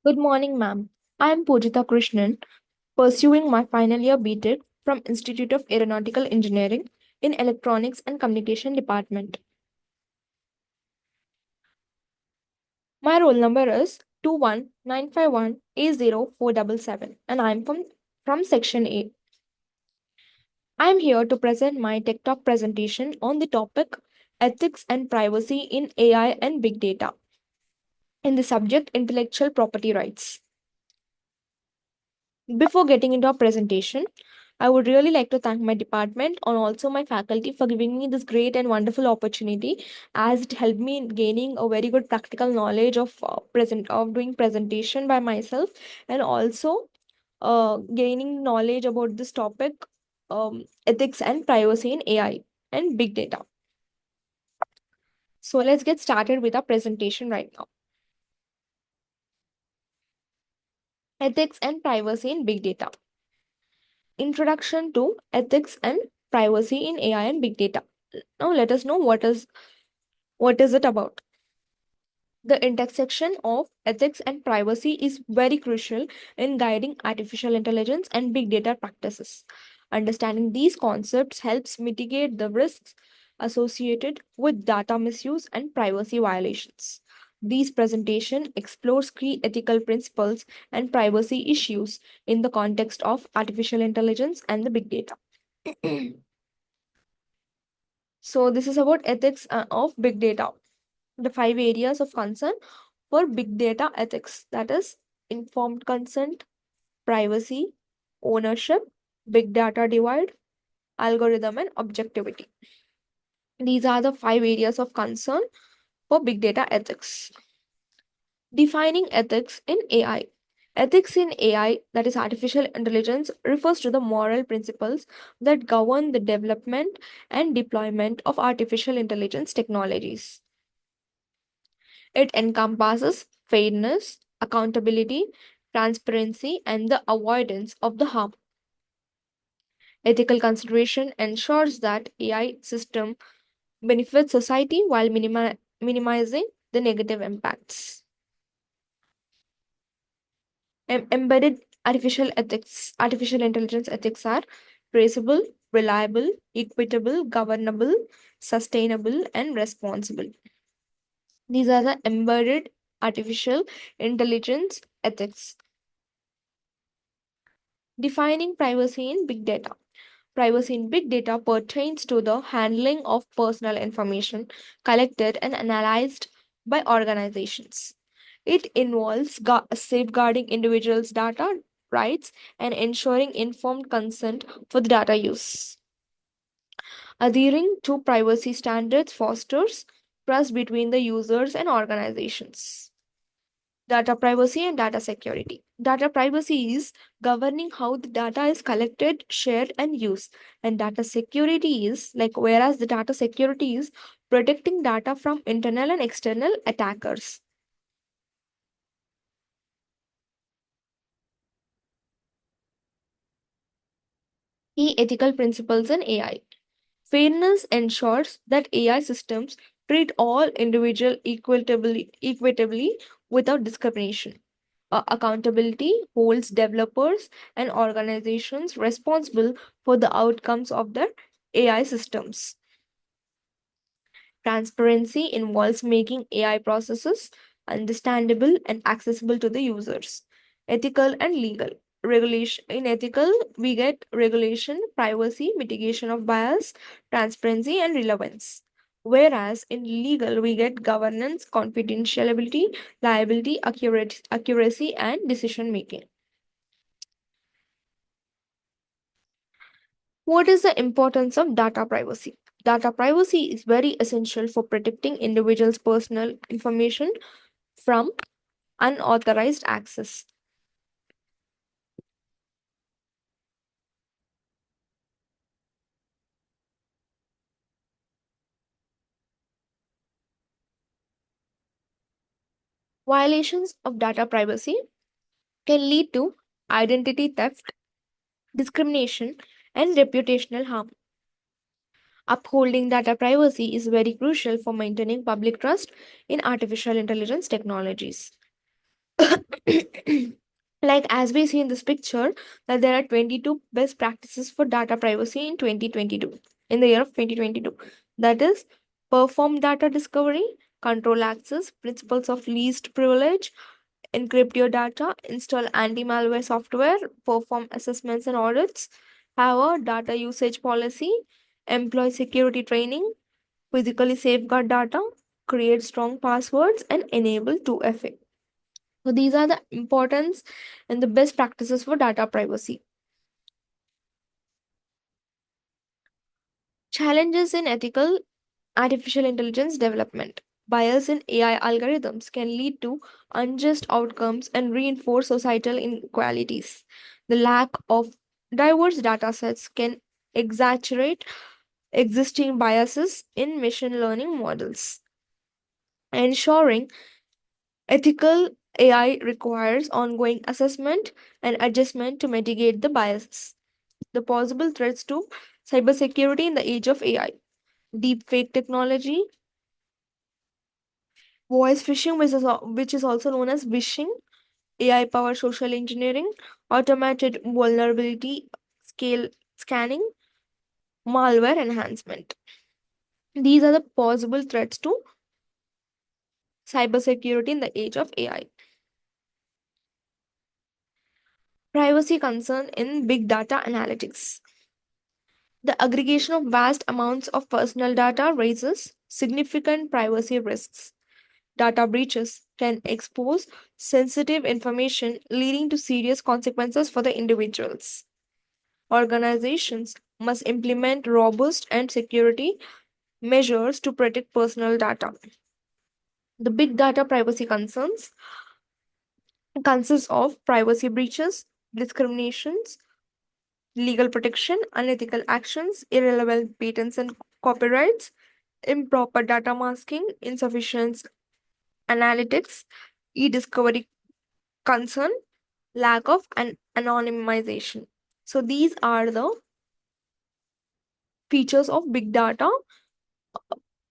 Good morning, ma'am. I am Pujita Krishnan, pursuing my final year BTech from Institute of Aeronautical Engineering in Electronics and Communication Department. My roll number is 21951A0477 and I am from Section A. I am here to present my Tech Talk presentation on the topic Ethics and Privacy in AI and Big Data in the subject Intellectual Property Rights. Before getting into our presentation, I would really like to thank my department and also my faculty for giving me this great and wonderful opportunity as it helped me in gaining a very good practical knowledge of doing presentation by myself and also gaining knowledge about this topic ethics and privacy in AI and big data. So let's get started with our presentation right now. Ethics and privacy in big data. Introduction to ethics and privacy in AI and big data. Now let us know what is it about. The intersection of ethics and privacy is very crucial in guiding artificial intelligence and big data practices. Understanding these concepts helps mitigate the risks associated with data misuse and privacy violations. This presentation explores key ethical principles and privacy issues in the context of artificial intelligence and the big data. So, this is about ethics of big data. The five areas of concern for big data ethics, that is, informed consent, privacy, ownership, big data divide, algorithm, and objectivity. These are the five areas of concern for big data ethics. Defining ethics in AI. Ethics in AI, that is artificial intelligence, refers to the moral principles that govern the development and deployment of artificial intelligence technologies. It encompasses fairness, accountability, transparency, and the avoidance of the harm. Ethical consideration ensures that AI system benefits society while minimizing the negative impacts. Embedded artificial intelligence ethics are traceable, reliable, equitable, governable, sustainable, and responsible. These are the embedded artificial intelligence ethics. Defining privacy in big data. Privacy in big data pertains to the handling of personal information collected and analyzed by organizations. It involves safeguarding individuals' data rights and ensuring informed consent for the data use. Adhering to privacy standards fosters trust between the users and organizations. Data privacy and data security. Data privacy is governing how the data is collected, shared, and used. And data security is whereas the data security is protecting data from internal and external attackers. Key ethical principles in AI. Fairness ensures that AI systems treat all individuals equitably without discrimination. Accountability holds developers and organizations responsible for the outcomes of their AI systems. Transparency involves making AI processes understandable and accessible to the users. Ethical and legal. Regulation in ethical, we get regulation, privacy, mitigation of bias, transparency, and relevance. Whereas in legal, we get governance, confidentiality, liability, accuracy, and decision making. What is the importance of data privacy? Data privacy is very essential for protecting individuals' personal information from unauthorized access. Violations of data privacy can lead to identity theft, discrimination, and reputational harm. Upholding data privacy is very crucial for maintaining public trust in artificial intelligence technologies. Like as we see in this picture, that there are 22 best practices for data privacy in 2022, in the year of 2022. That is, perform data discovery, control access, principles of least privilege, encrypt your data, install anti-malware software, perform assessments and audits, have a data usage policy, employ security training, physically safeguard data, create strong passwords, and enable 2FA. So these are the importance and the best practices for data privacy. Challenges in ethical artificial intelligence development. Bias in AI algorithms can lead to unjust outcomes and reinforce societal inequalities. The lack of diverse data sets can exaggerate existing biases in machine learning models. Ensuring ethical AI requires ongoing assessment and adjustment to mitigate the biases. The possible threats to cybersecurity in the age of AI. Deepfake technology, voice phishing, which is also known as phishing, AI powered social engineering, automated vulnerability scale scanning, malware enhancement. These are the possible threats to cybersecurity in the age of AI. Privacy concern in big data analytics. The aggregation of vast amounts of personal data raises significant privacy risks. Data breaches can expose sensitive information, leading to serious consequences for the individuals. Organizations must implement robust and security measures to protect personal data. The big data privacy concerns consist of privacy breaches, discriminations, legal protection, unethical actions, irrelevant patents and copyrights, improper data masking, insufficient analytics, e-discovery concern, lack of an anonymization. So these are the features of big data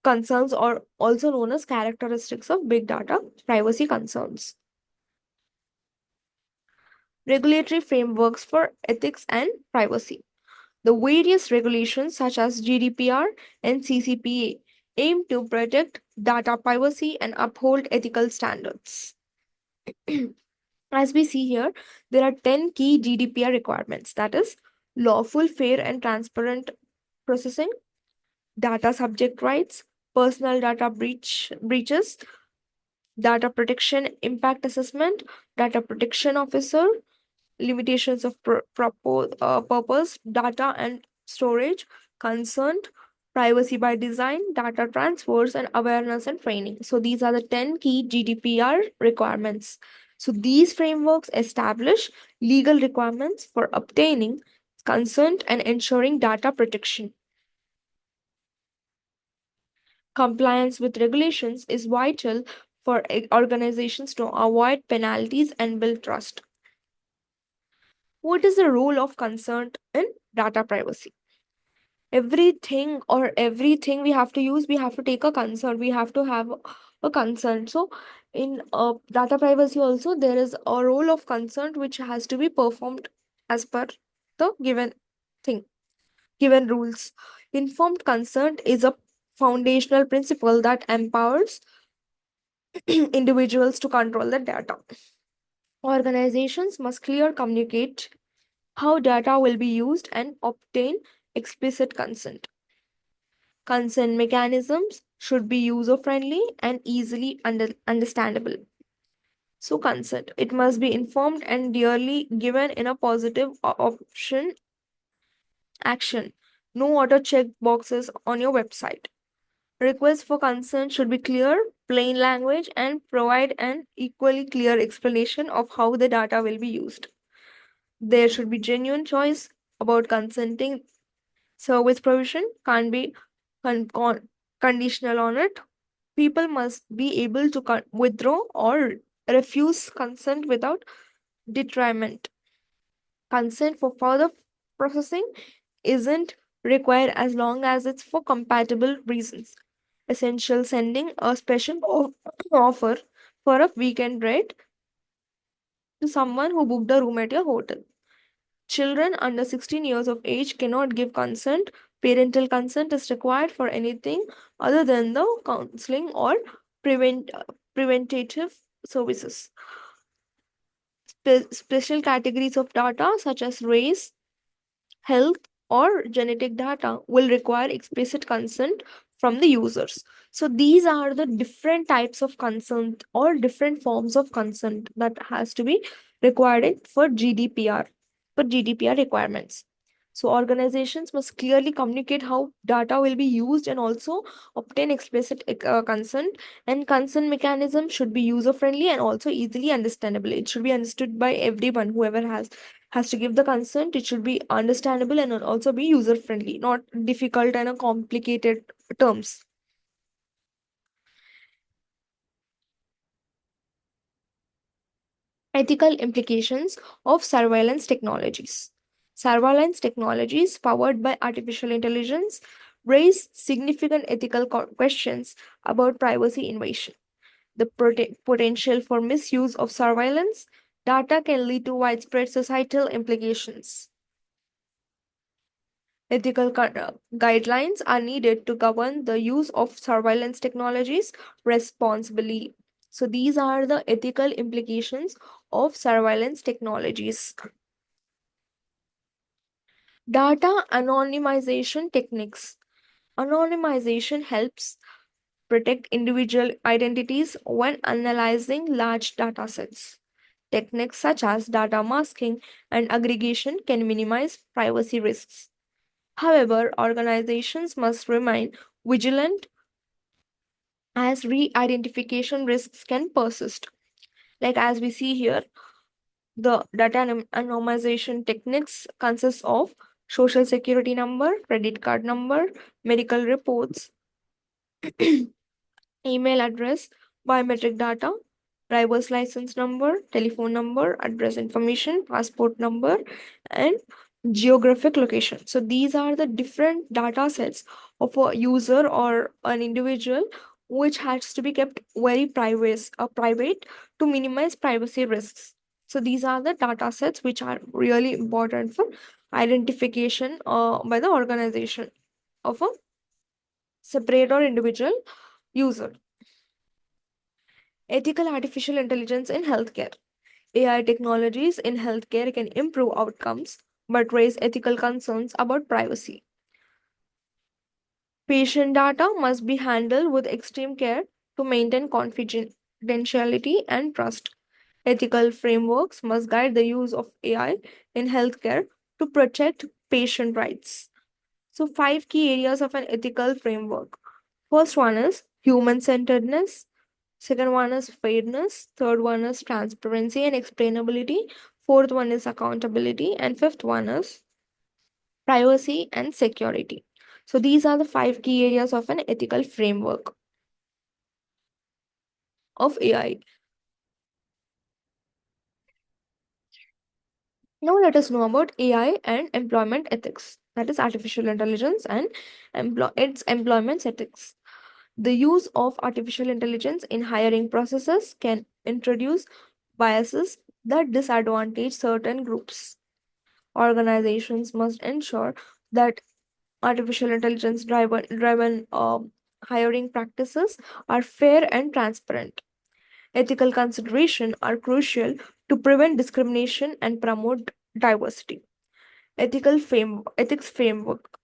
concerns, or also known as characteristics of big data privacy concerns. Regulatory frameworks for ethics and privacy. The various regulations such as GDPR and CCPA aim to protect data privacy and uphold ethical standards. As we see here, there are 10 key GDPR requirements, that is, lawful, fair, and transparent processing, data subject rights, personal data breaches, data protection impact assessment, data protection officer, limitations of purpose, data and storage, consent, privacy by design, data transfers, and awareness and training. So these are the 10 key GDPR requirements. So these frameworks establish legal requirements for obtaining consent and ensuring data protection. Compliance with regulations is vital for organizations to avoid penalties and build trust. What is the role of consent in data privacy? Everything we have to use, we have to take a consent, we have to have a consent. So in data privacy also, there is a role of consent which has to be performed as per the thing given rules. Informed consent is a foundational principle that empowers individuals to control the data. Organizations must clear communicate how data will be used and obtain explicit consent. Consent mechanisms should be user friendly and easily understandable. So, consent, it must be informed and clearly given in a positive option action. No auto check boxes on your website. Requests for consent should be clear, plain language, and provide an equally clear explanation of how the data will be used. There should be genuine choice about consenting. Service provision can't be conditional on it. People must be able to withdraw or refuse consent without detriment. Consent for further processing isn't required as long as it's for compatible reasons. Essential sending a special offer for a weekend rate to someone who booked a room at your hotel. Children under 16 years of age cannot give consent. Parental consent is required for anything other than the counseling or preventative services. Special categories of data, such as race, health, or genetic data, will require explicit consent from the users. So these are the different types of consent or different forms of consent that has to be required for GDPR requirements. So organizations must clearly communicate how data will be used and also obtain explicit consent. And consent mechanism should be user friendly and also easily understandable. It should be understood by everyone, whoever has to give the consent. It should be understandable and also be user friendly, not difficult and complicated terms. Ethical implications of surveillance technologies. Surveillance technologies powered by artificial intelligence raise significant ethical questions about privacy invasion. The potential for misuse of surveillance data can lead to widespread societal implications. Ethical guidelines are needed to govern the use of surveillance technologies responsibly. So, these are the ethical implications of surveillance technologies. Data anonymization techniques. Anonymization helps protect individual identities when analyzing large data sets. Techniques such as data masking and aggregation can minimize privacy risks. However, organizations must remain vigilant as re identification risks can persist. Like as we see here, the data anonymization techniques consist of social security number, credit card number, medical reports, email address, biometric data, driver's license number, telephone number, address information, passport number, and geographic location. So these are the different data sets of a user or an individual which has to be kept very private to minimize privacy risks. So these are the data sets which are really important for identification by the organization of a separate or individual user. Ethical artificial intelligence in healthcare. AI technologies in healthcare can improve outcomes but raise ethical concerns about privacy. Patient data must be handled with extreme care to maintain confidentiality and trust. Ethical frameworks must guide the use of AI in healthcare to protect patient rights. So, five key areas of an ethical framework. First one is human centeredness. Second one is fairness. Third one is transparency and explainability. Fourth one is accountability. And fifth one is privacy and security. So these are the five key areas of an ethical framework of AI. Now let us know about AI and employment ethics. That is artificial intelligence and its employment ethics. The use of artificial intelligence in hiring processes can introduce biases that disadvantage certain groups. Organizations must ensure that artificial intelligence driven hiring practices are fair and transparent. Ethical consideration are crucial to prevent discrimination and promote diversity. Ethics framework,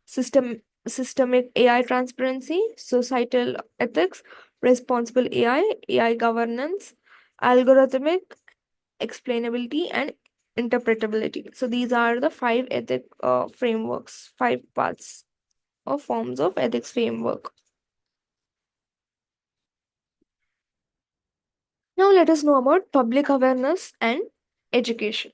system systemic AI transparency, societal ethics, responsible AI governance, algorithmic explainability, and interpretability. So these are the five ethic frameworks, five parts or forms of ethics framework. Now let us know about public awareness and education.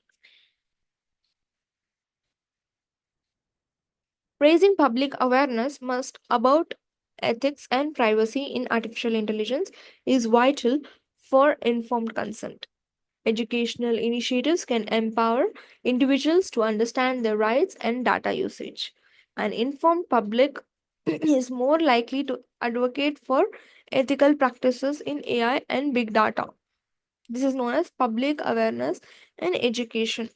Raising public awareness must about ethics and privacy in artificial intelligence is vital for informed consent. Educational initiatives can empower individuals to understand their rights and data usage. An informed public is more likely to advocate for ethical practices in AI and big data. This is known as public awareness and education.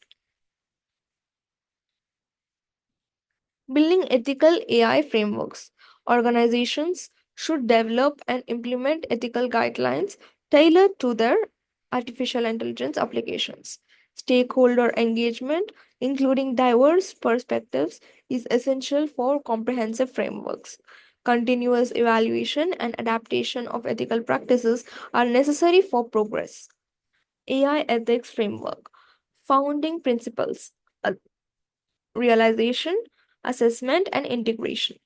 Building ethical AI frameworks. Organizations should develop and implement ethical guidelines tailored to their artificial intelligence applications. Stakeholder engagement, including diverse perspectives, is essential for comprehensive frameworks. Continuous evaluation and adaptation of ethical practices are necessary for progress. AI ethics framework. Founding principles. Realization, assessment, and integration.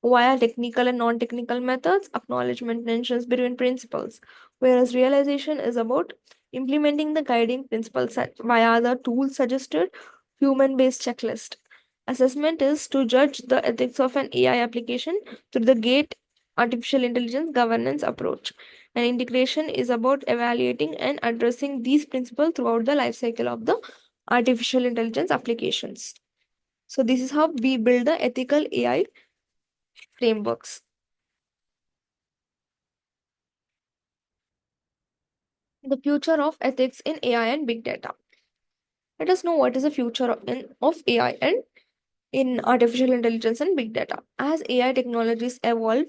Via technical and non technical methods, acknowledgement mentions between principles, whereas realization is about implementing the guiding principles via the tool suggested human based checklist. Assessment is to judge the ethics of an AI application through the GATE artificial intelligence governance approach. And integration is about evaluating and addressing these principles throughout the life cycle of the artificial intelligence applications. So this is how we build the ethical AI frameworks. The future of ethics in AI and big data. Let us know what is the future of AI and in artificial intelligence and big data. As AI technologies evolve,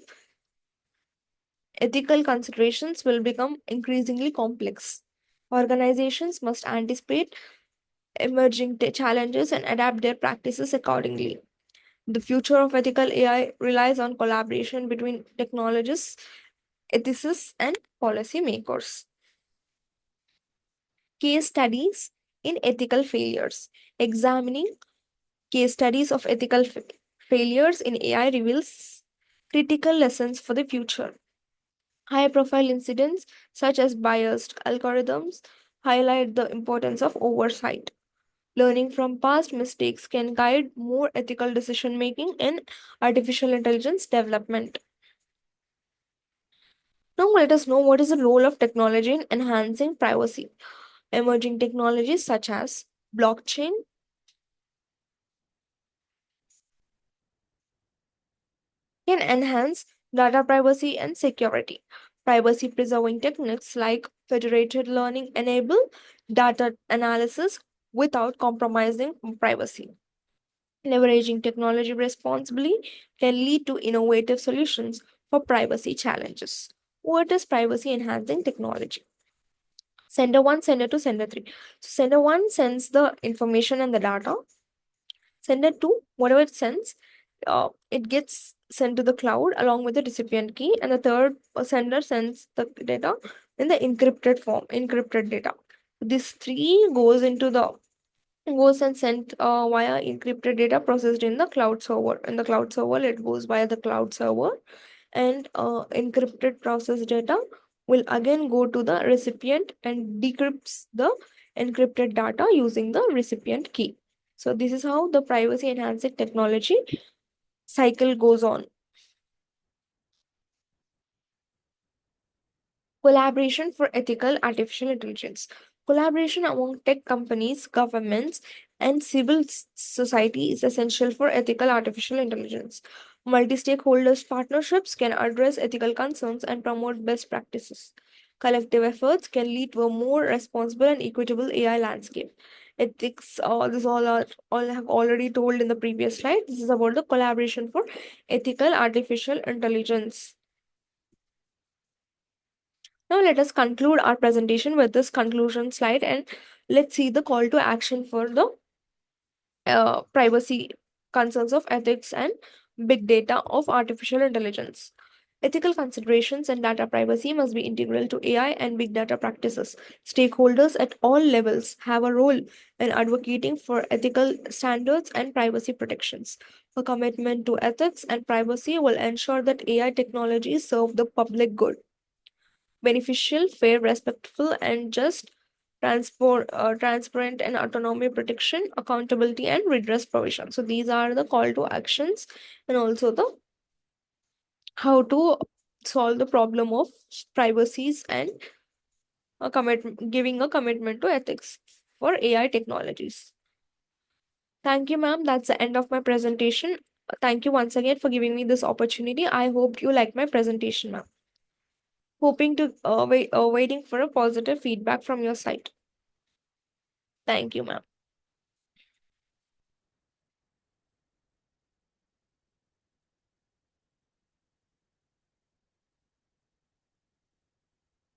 ethical considerations will become increasingly complex. Organizations must anticipate emerging challenges and adapt their practices accordingly. The future of ethical AI relies on collaboration between technologists, ethicists, and policymakers. Case studies in ethical failures. Examining case studies of ethical failures in AI reveals critical lessons for the future. High profile incidents, such as biased algorithms, highlight the importance of oversight. Learning from past mistakes can guide more ethical decision making in artificial intelligence development. Now, let us know what is the role of technology in enhancing privacy. Emerging technologies such as blockchain can enhance data privacy and security. Privacy preserving techniques like federated learning enable data analysis without compromising privacy. Leveraging technology responsibly can lead to innovative solutions for privacy challenges. What is privacy enhancing technology? Sender 1, sender 2, sender 3. So, sender 1 sends the information and the data. Sender 2, whatever it sends, it gets sent to the cloud along with the recipient key, and the third sender sends the data in the encrypted form, encrypted data. This three goes and sent via encrypted data processed in the cloud server. In the cloud server, it goes via the cloud server, and encrypted processed data will again go to the recipient and decrypts the encrypted data using the recipient key. So this is how the privacy enhancing technology cycle goes on. Collaboration for ethical artificial intelligence. Collaboration among tech companies, governments, and civil society is essential for ethical artificial intelligence. Multi stakeholders partnerships can address ethical concerns and promote best practices. Collective efforts can lead to a more responsible and equitable AI landscape. Ethics, this all have already told in the previous slide. This is about the collaboration for ethical artificial intelligence. Now, let us conclude our presentation with this conclusion slide, and let's see the call to action for the privacy concerns of ethics and big data of artificial intelligence. Ethical considerations and data privacy must be integral to AI and big data practices. Stakeholders at all levels have a role in advocating for ethical standards and privacy protections. A commitment to ethics and privacy will ensure that AI technologies serve the public good, beneficial, fair, respectful, and just, transparent and autonomy protection, accountability, and redress provision. So these are the call to actions, and also the how to solve the problem of privacies and giving a commitment to ethics for AI technologies. Thank you, ma'am. That's the end of my presentation. Thank you once again for giving me this opportunity. I hope you like my presentation, ma'am. hoping to waiting for a positive feedback from your side. Thank you, ma'am.